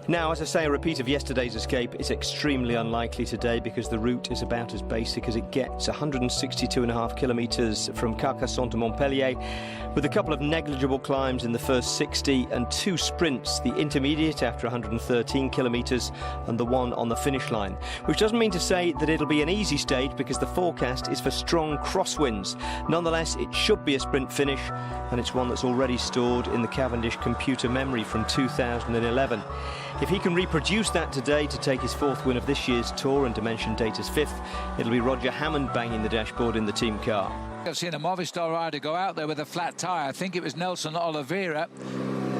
Now, as I say, a repeat of yesterday's escape is extremely unlikely today because the route is about as basic as it gets. 162.5 kilometres from Carcassonne to Montpellier, with a couple of negligible climbs in the first 60 and 2 sprints, the intermediate after 113 kilometres and the one on the finish line. Which doesn't mean to say that it'll be an easy stage because the forecast is for strong crosswinds. Nonetheless, it should be a sprint finish, and it's one that's already stored in the Cavendish computer memory from 2011. If he can reproduce that today to take his 4th win of this year's Tour and Dimension Data's 5th, it'll be Roger Hammond banging the dashboard in the team car. I've seen a Movistar rider go out there with a flat tyre. I think it was Nelson Oliveira,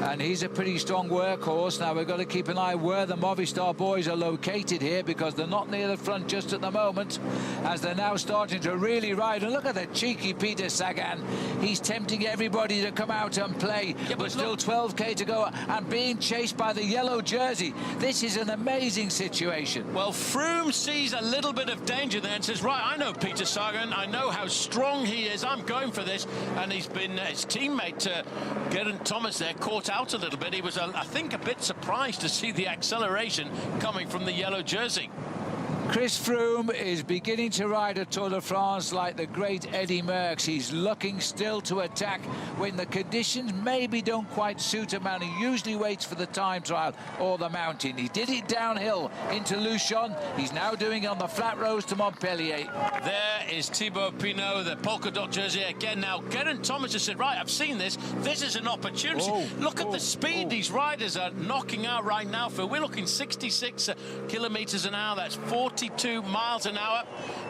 and he's a pretty strong workhorse. Now we've got to keep an eye where the Movistar boys are located here, because they're not near the front just at the moment, as they're now starting to really ride. And look at the cheeky Peter Sagan. He's tempting everybody to come out and play. Yeah, but still 12k to go and being chased by the yellow jersey. This is an amazing situation. Well, Froome sees a little bit of danger there and says, right, I know Peter Sagan, I know how strong he is, I'm going for this. And he's been his teammate Geraint Thomas there caught out a little bit. He was, I think, a bit surprised to see the acceleration coming from the yellow jersey. Chris Froome is beginning to ride a Tour de France like the great Eddie Merckx. He's looking still to attack when the conditions maybe don't quite suit him, and he usually waits for the time trial or the mountain. He did it downhill into Luchon. He's now doing it on the flat roads to Montpellier. There is Thibaut Pinot, the polka dot jersey again. Now, Geraint Thomas has said, right, I've seen this. This is an opportunity. Look at the speed these riders are knocking out right now. Phil, we're looking 66 kilometres an hour. That's 42 miles an hour.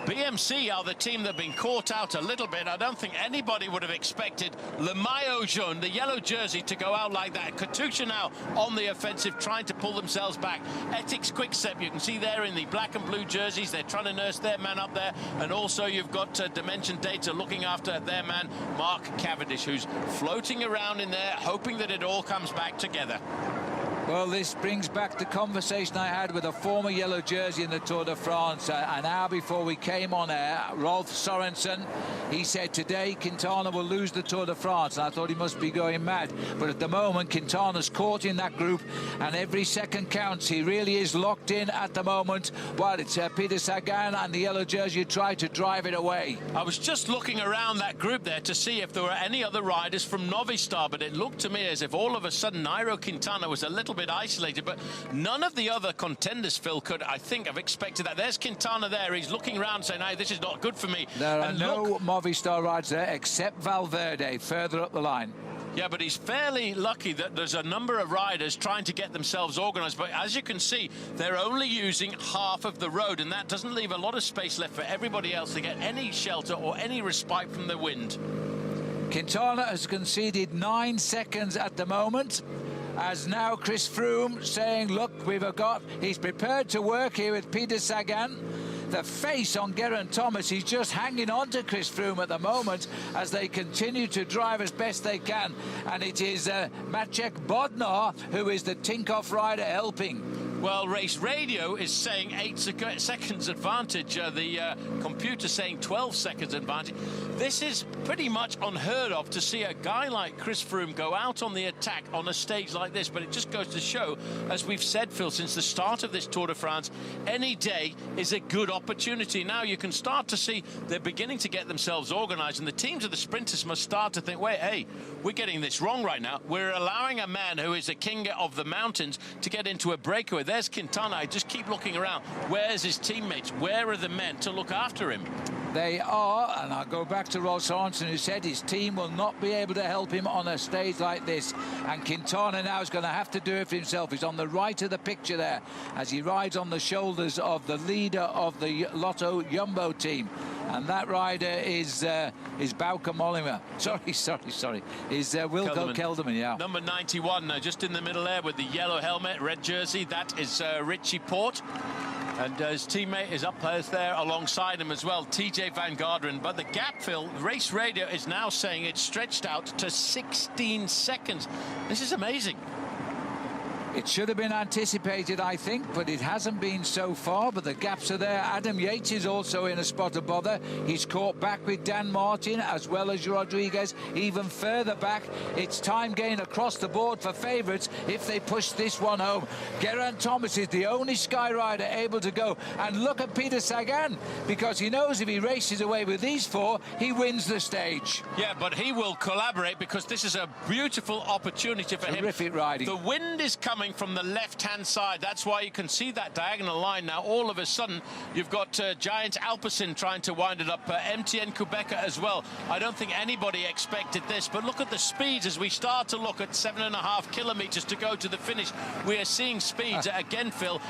BMC are the team that have been caught out a little bit. I don't think anybody would have expected Le Maillot Jaune, the yellow jersey, to go out like that. Katusha now on the offensive, trying to pull themselves back. Ethics Quickstep, you can see there in the black and blue jerseys, they're trying to nurse their man up there. And also you've got Dimension Data looking after their man, Mark Cavendish, who's floating around in there, hoping that it all comes back together. Well, this brings back the conversation I had with a former yellow jersey in the Tour de France an hour before we came on air, Rolf Sorensen. He said today Quintana will lose the Tour de France, and I thought he must be going mad. But at the moment, Quintana's caught in that group, and every second counts. He really is locked in at the moment, while it's Peter Sagan and the yellow jersey who try to drive it away. I was just looking around that group there to see if there were any other riders from Movistar, but it looked to me as if all of a sudden Nairo Quintana was a little bit isolated, but none of the other contenders, Phil, could, I think, have expected that. There's Quintana there. He's looking around saying, hey, this is not good for me. There are no Movistar riders there except Valverde further up the line. Yeah, but he's fairly lucky that there's a number of riders trying to get themselves organised. But as you can see, they're only using half of the road, and that doesn't leave a lot of space left for everybody else to get any shelter or any respite from the wind. Quintana has conceded 9 seconds at the moment, as now Chris Froome saying, look, he's prepared to work here with Peter Sagan. The face on Geraint Thomas, he's just hanging on to Chris Froome at the moment as they continue to drive as best they can. And it is Maciej Bodnar, who is the Tinkoff rider, helping. Well, Race Radio is saying 8 seconds advantage. The computer saying 12 seconds advantage. This is pretty much unheard of to see a guy like Chris Froome go out on the attack on a stage like this. But it just goes to show, as we've said, Phil, since the start of this Tour de France, any day is a good opportunity. Now you can start to see they're beginning to get themselves organised, and the teams of the sprinters must start to think, wait, hey, we're getting this wrong right now. We're allowing a man who is a king of the mountains to get into a breakaway. There's Quintana. I just keep looking around. Where's his teammates? Where are the men to look after him? They are, and I'll go back to Rolf Sorensen, who said his team will not be able to help him on a stage like this. And Quintana now is going to have to do it for himself. He's on the right of the picture there as he rides on the shoulders of the leader of the Lotto Jumbo team. And that rider is Bauke Mollema. Sorry. Is Wilco Kelderman, yeah. Number 91, just in the middle there with the yellow helmet, red jersey. That is Richie Porte. And his teammate is up there alongside him as well, TJ Van Garderen. But the gap, Phil, Race Radio is now saying it's stretched out to 16 seconds. This is amazing. It should have been anticipated, I think, but it hasn't been so far. But the gaps are there. Adam Yates is also in a spot of bother. He's caught back with Dan Martin as well as Rodriguez. Even further back, it's time gain across the board for favourites if they push this one home. Geraint Thomas is the only Sky rider able to go. And look at Peter Sagan, because he knows if he races away with these four, he wins the stage. Yeah, but he will collaborate because this is a beautiful opportunity for him. Terrific riding. The wind is coming from the left-hand side. That's why you can see that diagonal line now. All of a sudden, you've got Giant Alpecin trying to wind it up. MTN Quebec as well. I don't think anybody expected this, but look at the speeds as we start to look at 7.5 kilometres to go to the finish. We are seeing speeds again, Phil,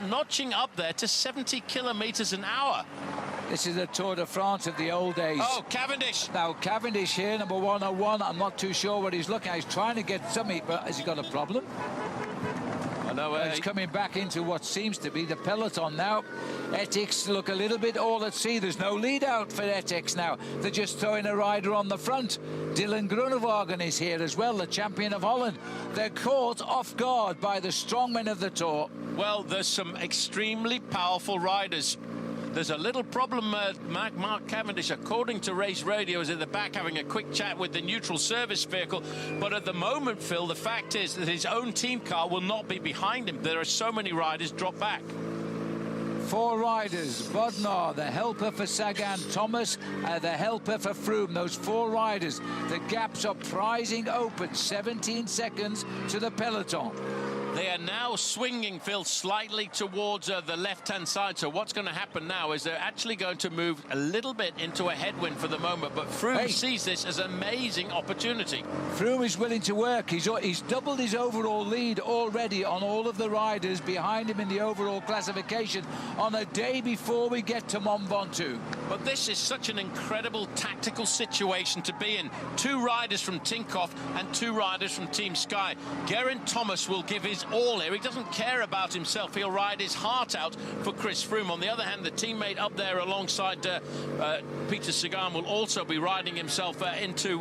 notching up there to 70 kilometres an hour. This is the Tour de France of the old days. Oh, Cavendish. Now, Cavendish here, number 101. I'm not too sure what he's looking at. He's trying to get something, but has he got a problem? I know. He's coming back into what seems to be the peloton now. Ethics look a little bit all at sea. There's no lead out for Ethics now. They're just throwing a rider on the front. Dylan Groenewegen is here as well, the champion of Holland. They're caught off guard by the strongmen of the Tour. Well, there's some extremely powerful riders. There's a little problem. Mark Cavendish, according to Race Radio, is at the back having a quick chat with the neutral service vehicle. But at the moment, Phil, the fact is that his own team car will not be behind him. There are so many riders drop back. 4 riders, Bodnar, the helper for Sagan, Thomas, the helper for Froome. Those 4 riders, the gaps are prizing open, 17 seconds to the peloton. They are now swinging, Phil, slightly towards the left-hand side. So what's going to happen now is they're actually going to move a little bit into a headwind for the moment. But Froome sees this as an amazing opportunity. Froome is willing to work. He's doubled his overall lead already on all of the riders behind him in the overall classification on a day before we get to Mont Ventoux. But this is such an incredible tactical situation to be in. 2 riders from Tinkoff and 2 riders from Team Sky. Geraint Thomas will give his all here. He doesn't care about himself. He'll ride his heart out for Chris Froome. On the other hand, the teammate up there alongside Peter Sagan will also be riding himself into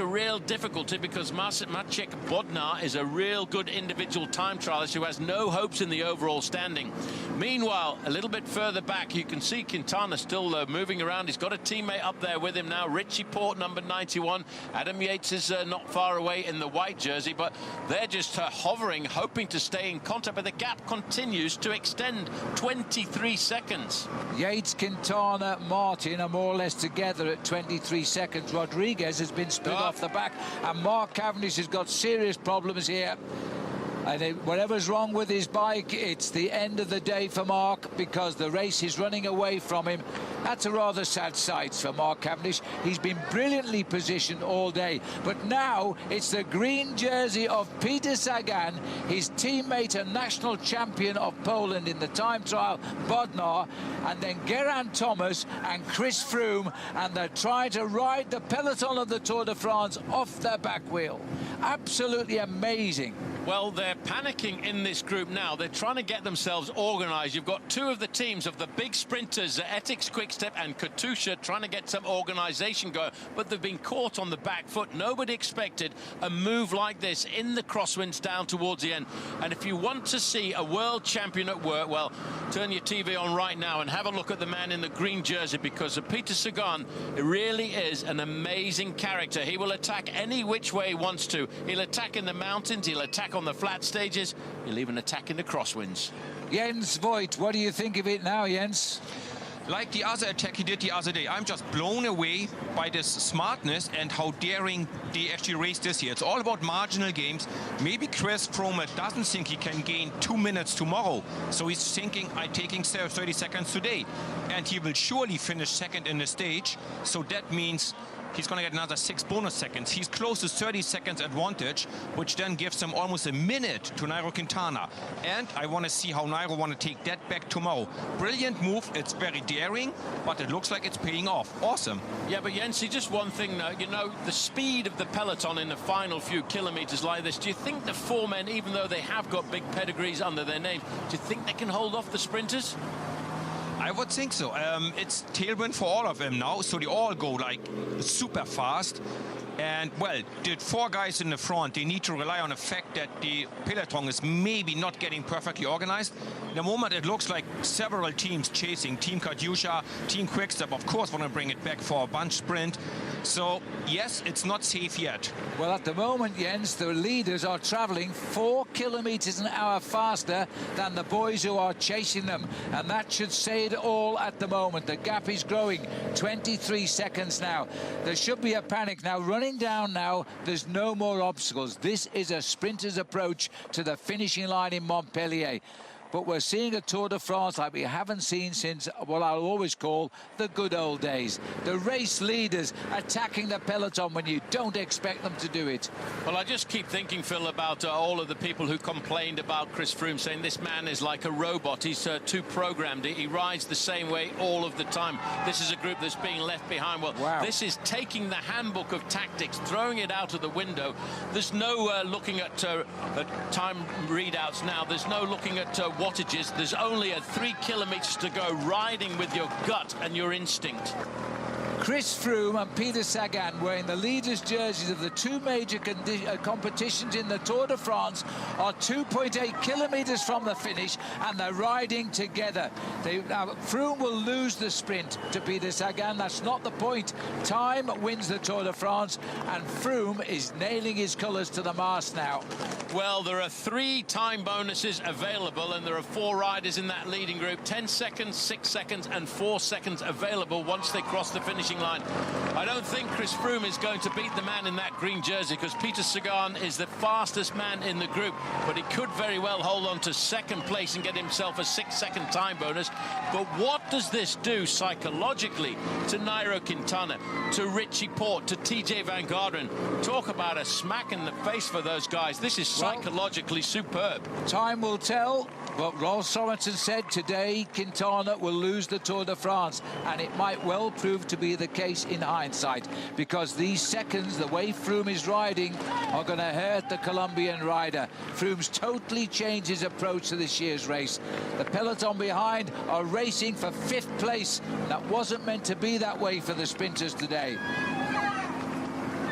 real difficulty because Maciej Bodnar is a real good individual time trialist who has no hopes in the overall standing. Meanwhile, a little bit further back, you can see Quintana still moving around. He's got a teammate up there with him now, Richie Porte, number 91. Adam Yates is not far away in the white jersey, but they're just hovering, hoping to stay in contact, but the gap continues to extend 23 seconds. Yates, Quintana, Martin are more or less together at 23 seconds. Rodriguez has been split off the back, and Mark Cavendish has got serious problems here. And whatever's wrong with his bike, it's the end of the day for Mark because the race is running away from him. That's a rather sad sight for Mark Cavendish. He's been brilliantly positioned all day. But now it's the green jersey of Peter Sagan, his teammate and national champion of Poland in the time trial, Bodnar, and then Geraint Thomas and Chris Froome, and they're trying to ride the peloton of the Tour de France off their back wheel. Absolutely amazing. Well, they're panicking in this group now. They're trying to get themselves organised. You've got 2 of the teams of the big sprinters, Ethics Quickstep and Katusha, trying to get some organisation going, but they've been caught on the back foot. Nobody expected a move like this in the crosswinds down towards the end. And if you want to see a world champion at work, well, turn your TV on right now and have a look at the man in the green jersey, because Peter Sagan really is an amazing character. He will attack any which way he wants to. He'll attack in the mountains, he'll attack on the flat stages, he'll even attack in the crosswinds. Jens Voigt, what do you think of it now, Jens? Like the other attack he did the other day, I'm just blown away by this smartness and how daring they actually raced this year. It's all about marginal games. Maybe Chris Froome doesn't think he can gain 2 minutes tomorrow, so he's thinking, I'm taking 30 seconds today. And he will surely finish second in the stage, so that means he's going to get another 6 bonus seconds. He's close to 30 seconds advantage, which then gives him almost a minute to Nairo Quintana. And I want to see how Nairo want to take that back tomorrow. Brilliant move. It's very daring, but it looks like it's paying off. Awesome. Yeah, but Jensi, just one thing though, you know, the speed of the peloton in the final few kilometers like this, do you think the 4 men, even though they have got big pedigrees under their names, do you think they can hold off the sprinters? I would think so. It's tailwind for all of them now, so they all go like super fast. And, well, the 4 guys in the front, they need to rely on the fact that the peloton is maybe not getting perfectly organized. In the moment, it looks like several teams chasing. Team Katyusha, Team Quickstep, of course, want to bring it back for a bunch sprint. So, yes, it's not safe yet. Well, at the moment, Jens, the leaders are travelling 4 kilometres an hour faster than the boys who are chasing them. And that should say it all at the moment. The gap is growing, 23 seconds now. There should be a panic now. Running down now, there's no more obstacles. This is a sprinter's approach to the finishing line in Montpellier. But we're seeing a Tour de France like we haven't seen since what I'll always call the good old days. The race leaders attacking the peloton when you don't expect them to do it. Well, I just keep thinking, Phil, about all of the people who complained about Chris Froome, saying this man is like a robot. He's too programmed. He rides the same way all of the time. This is a group that's being left behind. Well, wow. This is taking the handbook of tactics, throwing it out of the window. There's no looking at time readouts now. There's no looking at wattages. There's only 3 kilometers to go, riding with your gut and your instinct. Chris Froome and Peter Sagan, wearing the leaders' jerseys of the 2 major competitions in the Tour de France, are 2.8 kilometres from the finish, and they're riding together. Now, Froome will lose the sprint to Peter Sagan. That's not the point. Time wins the Tour de France, and Froome is nailing his colours to the mast now. Well, there are 3 time bonuses available, and there are 4 riders in that leading group. 10 seconds, 6 seconds, and 4 seconds available once they cross the finishing line. I don't think Chris Froome is going to beat the man in that green jersey, because Peter Sagan is the fastest man in the group, but he could very well hold on to second place and get himself a 6-second time bonus. But what does this do psychologically to Nairo Quintana, to Richie Porte, to TJ Van Garderen? Talk about a smack in the face for those guys. This is psychologically superb. Time will tell, but Rolf Sorensen said today Quintana will lose the Tour de France, and it might well prove to be the case in hindsight, because these seconds, the way Froome is riding, are going to hurt the Colombian rider. Froome's totally changed his approach to this year's race. The peloton behind are racing for 5th place. That wasn't meant to be that way for the sprinters today.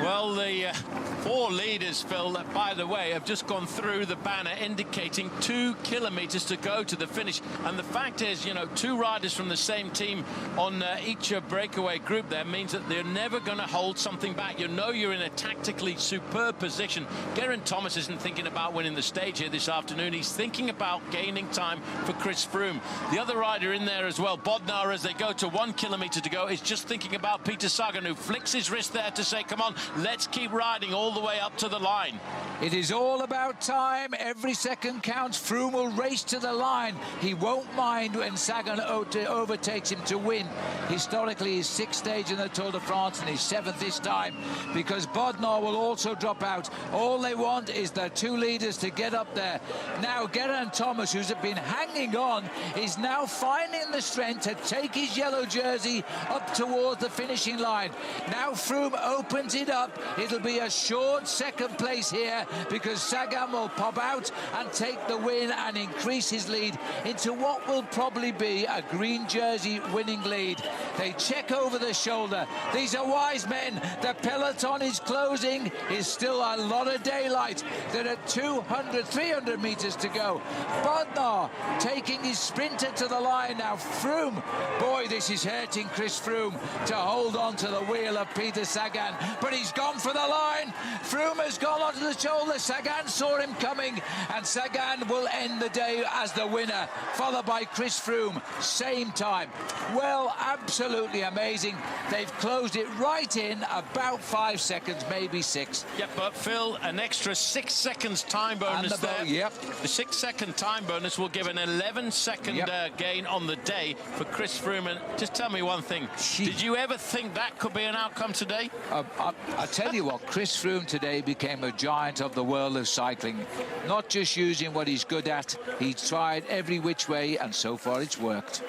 Well, the 4 leaders, Phil, by the way, have just gone through the banner indicating 2 kilometers to go to the finish. And the fact is, you know, 2 riders from the same team on each breakaway group there means that they're never going to hold something back. You know you're in a tactically superb position. Geraint Thomas isn't thinking about winning the stage here this afternoon. He's thinking about gaining time for Chris Froome. The other rider in there as well, Bodnar, as they go to 1 kilometer to go, is just thinking about Peter Sagan, who flicks his wrist there to say, come on, let's keep riding all the way up to the line. It is all about time. Every second counts. Froome will race to the line. He won't mind when Sagan overtakes him to win. Historically, his 6th stage in the Tour de France and his 7th this time, because Bodnar will also drop out. All they want is the 2 leaders to get up there. Now, Geraint Thomas, who's been hanging on, is now finding the strength to take his yellow jersey up towards the finishing line. Now Froome opens it up. It'll be a short second place here, because Sagan will pop out and take the win and increase his lead into what will probably be a green jersey winning lead. They check over the shoulder. These are wise men. The peloton is closing. There's still a lot of daylight. There are 200, 300 meters to go. Bodnar taking his sprinter to the line now. Froome, boy, this is hurting Chris Froome to hold on to the wheel of Peter Sagan, but he's gone for the line. Froome has gone onto the shoulder. Sagan saw him coming, and Sagan will end the day as the winner, followed by Chris Froome, same time. Well, absolutely amazing. They've closed it right in about 5 seconds, maybe 6. Yeah, but Phil, an extra 6 seconds time bonus there. Yep. The 6-second time bonus will give an 11-second gain on the day for Chris Froome. And just tell me one thing. Did you ever think that could be an outcome today? I tell you what, Chris Froome today became a giant of the world of cycling. Not just using what he's good at, he's tried every which way, and so far it's worked.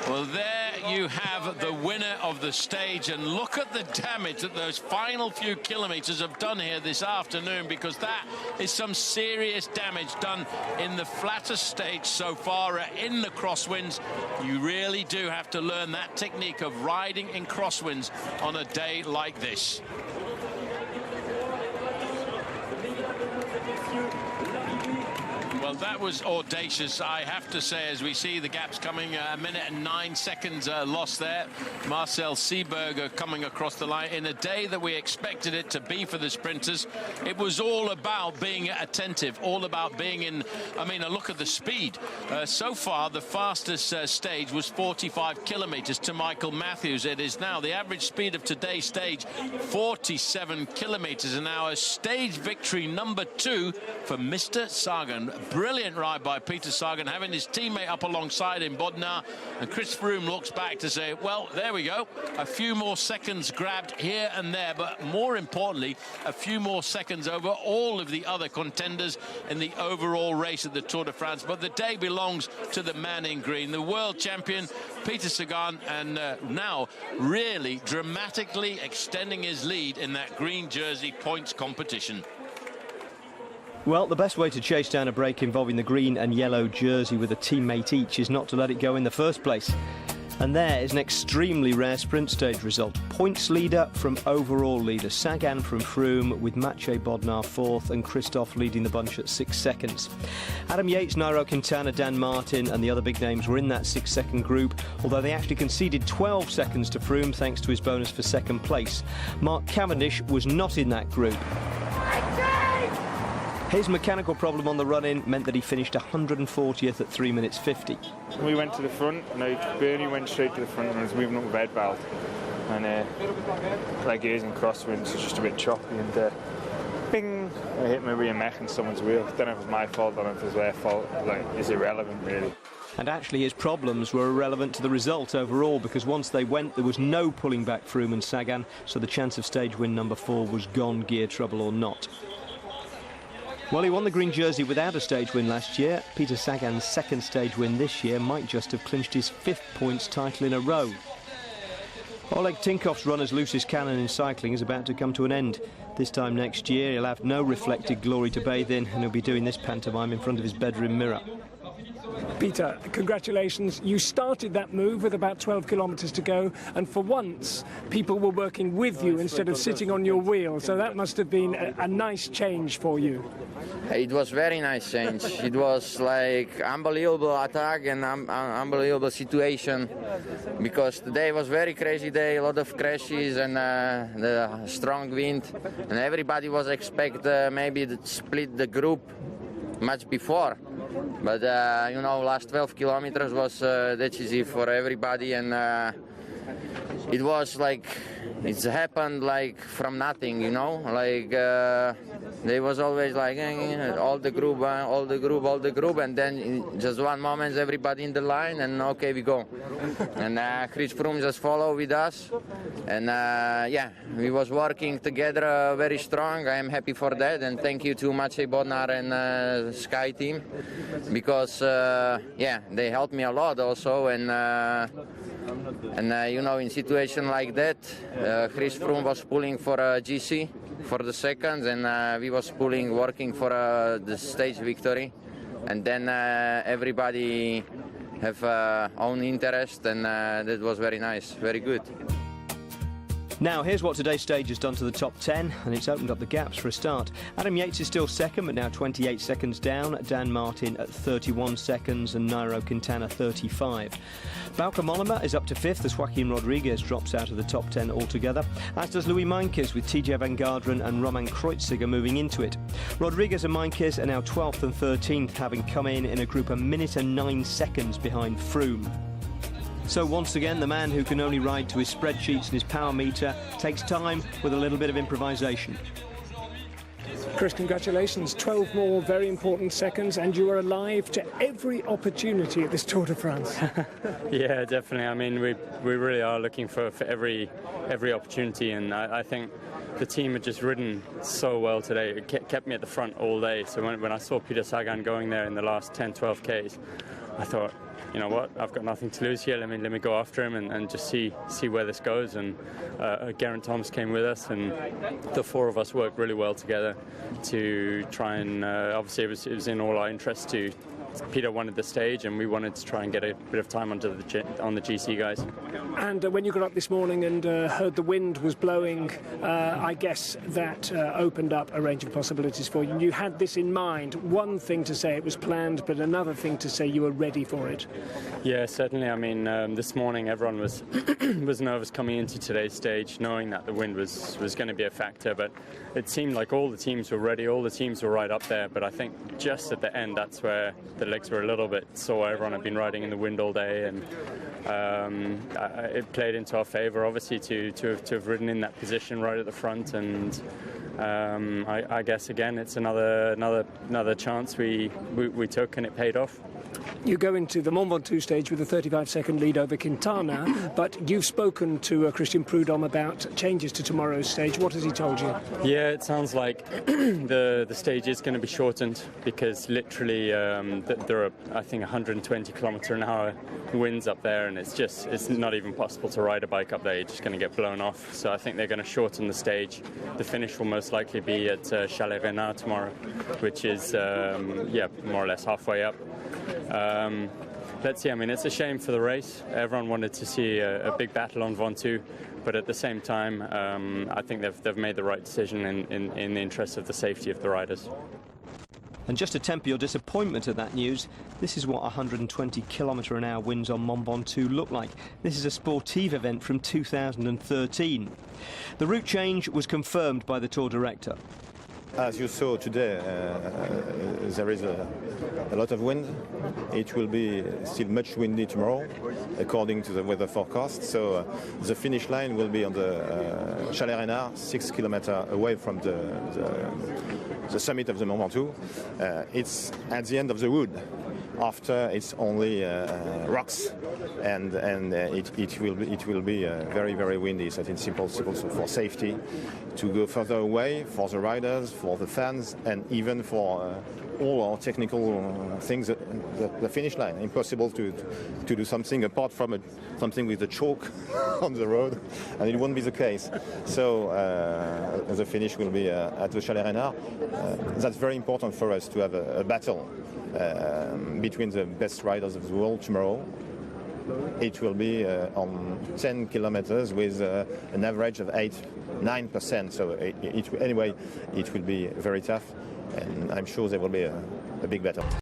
Well, there you have the winner of the stage, and look at the damage that those final few kilometers have done here this afternoon, because that is some serious damage done in the flattest stage so far in the crosswinds. You really do have to learn that technique of riding in crosswinds on a day like this. Well, that was audacious, I have to say, as we see the gaps coming. A minute and 9 seconds lost there. Marcel Seeberger coming across the line in a day that we expected it to be for the sprinters. It was all about being attentive, all about being in, I mean, a look at the speed. So far, the fastest stage was 45 kilometers to Michael Matthews. It is now the average speed of today's stage, 47 kilometers, and now a stage victory number 2 for Mr. Sagan. Brilliant ride by Peter Sagan, having his teammate up alongside him, Bodnar, and Chris Froome looks back to say, well, there we go, a few more seconds grabbed here and there, but more importantly, a few more seconds over all of the other contenders in the overall race of the Tour de France. But the day belongs to the man in green, the world champion, Peter Sagan, and now really dramatically extending his lead in that green jersey points competition. Well, the best way to chase down a break involving the green and yellow jersey with a teammate each is not to let it go in the first place. And there is an extremely rare sprint stage result. Points leader from overall leader. Sagan from Froome, with Mathieu Bodnar 4th and Christophe leading the bunch at 6 seconds. Adam Yates, Nairo Quintana, Dan Martin and the other big names were in that 6-second group, although they actually conceded 12 seconds to Froome thanks to his bonus for second place. Mark Cavendish was not in that group. His mechanical problem on the run-in meant that he finished 140th at 3 minutes 50. We went to the front, like Bernie went straight to the front and was moving up with Red Belt. And like he is in crosswinds, it's just a bit choppy and bing! I hit my rear mech in someone's wheel. I don't know if it was my fault or if it was their fault. Like, it's irrelevant really. And actually his problems were irrelevant to the result overall, because once they went there was no pulling back Froome and Sagan, so the chance of stage win number 4 was gone, gear trouble or not. Well, he won the green jersey without a stage win last year. Peter Sagan's second stage win this year might just have clinched his 5th points title in a row. Oleg Tinkov's run as Lucis Cannon in cycling is about to come to an end. This time next year he'll have no reflected glory to bathe in, and he'll be doing this pantomime in front of his bedroom mirror. Peter, congratulations. You started that move with about 12 kilometres to go, and for once people were working with you instead of sitting on your wheel, so that must have been a nice change for you. It was very nice change. It was like unbelievable attack and unbelievable situation, because today was very crazy day, a lot of crashes and the strong wind, and everybody was expect maybe to split the group much before. But you know, last 12 kilometers was decisive for everybody, and it was like it's happened like from nothing, you know. Like there was always like all the group, and then in just one moment everybody in the line, and okay, we go. And Chris Froome just follow with us, and yeah, we was working together very strong. I am happy for that, and thank you to Mathieu Bodnar and Sky team, because yeah, they helped me a lot also, and you know, in situation like that, Chris Froome was pulling for GC for the seconds, and we was pulling, working for the stage victory, and then everybody have own interest, and that was very nice, very good. Now, here's what today's stage has done to the top 10, and it's opened up the gaps for a start. Adam Yates is still second, but now 28 seconds down. Dan Martin at 31 seconds, and Nairo Quintana 35. Bauke Mollema is up to 5th as Joaquin Rodriguez drops out of the top 10 altogether, as does Louis Meintjes, with TJ Van Garderen and Roman Kreuziger moving into it. Rodriguez and Meintjes are now 12th and 13th, having come in a group a minute and 9 seconds behind Froome. So once again, the man who can only ride to his spreadsheets and his power meter takes time with a little bit of improvisation. Chris, congratulations. 12 more very important seconds, and you are alive to every opportunity at this Tour de France. Yeah, definitely. I mean, we really are looking for every opportunity, and I think the team had just ridden so well today. It kept me at the front all day. So when I saw Peter Sagan going there in the last 10, 12 Ks, I thought, you know what, I've got nothing to lose here. Let me go after him and just see where this goes. And Geraint Thomas came with us, and the four of us worked really well together to try and obviously it was in all our interest to. Peter wanted the stage, and we wanted to try and get a bit of time on the GC guys. And when you got up this morning and heard the wind was blowing, I guess that opened up a range of possibilities for you. You had this in mind. One thing to say it was planned, but another thing to say you were ready for it. Yeah, certainly. I mean, this morning everyone was was nervous coming into today's stage, knowing that the wind was going to be a factor. But it seemed like all the teams were ready, all the teams were right up there. But I think just at the end, that's where the legs were a little bit sore. Everyone had been riding in the wind all day, and it played into our favour, obviously, to have ridden in that position right at the front. And I guess again, it's another chance we took, and it paid off. You go into the Mont Ventoux stage with a 35-second lead over Quintana, but you've spoken to Christian Prudhomme about changes to tomorrow's stage. What has he told you? Yeah, it sounds like the stage is going to be shortened because literally there are, I think, 120 km/h winds up there, and it's not even possible to ride a bike up there. You're just going to get blown off. So I think they're going to shorten the stage. The finish will most likely be at Chalet Renard tomorrow, which is more or less halfway up. Let's see. I mean, it's a shame for the race. Everyone wanted to see a big battle on Ventoux, but at the same time, I think they've made the right decision in the interest of the safety of the riders. And just to temper your disappointment at that news, this is what 120 km/h winds on Mont Ventoux look like. This is a sportive event from 2013. The route change was confirmed by the Tour director. As you saw today, there is a lot of wind. It will be still much windy tomorrow, according to the weather forecast. So the finish line will be on the Chalet Renard, 6 kilometers away from the summit of the Mont Ventoux. It's at the end of the wood. After it's only rocks, and it will be very, very windy. So it's impossible for safety to go further away, for the riders, for the fans, and even for all our technical things at the finish line. Impossible to do something apart from something with a chalk on the road, and it won't be the case. So the finish will be at the Chalet Renard. That's very important for us to have a battle between the best riders of the world tomorrow. It will be on 10 kilometers with an average of 8-9%. So anyway, it will be very tough, and I'm sure there will be a big battle.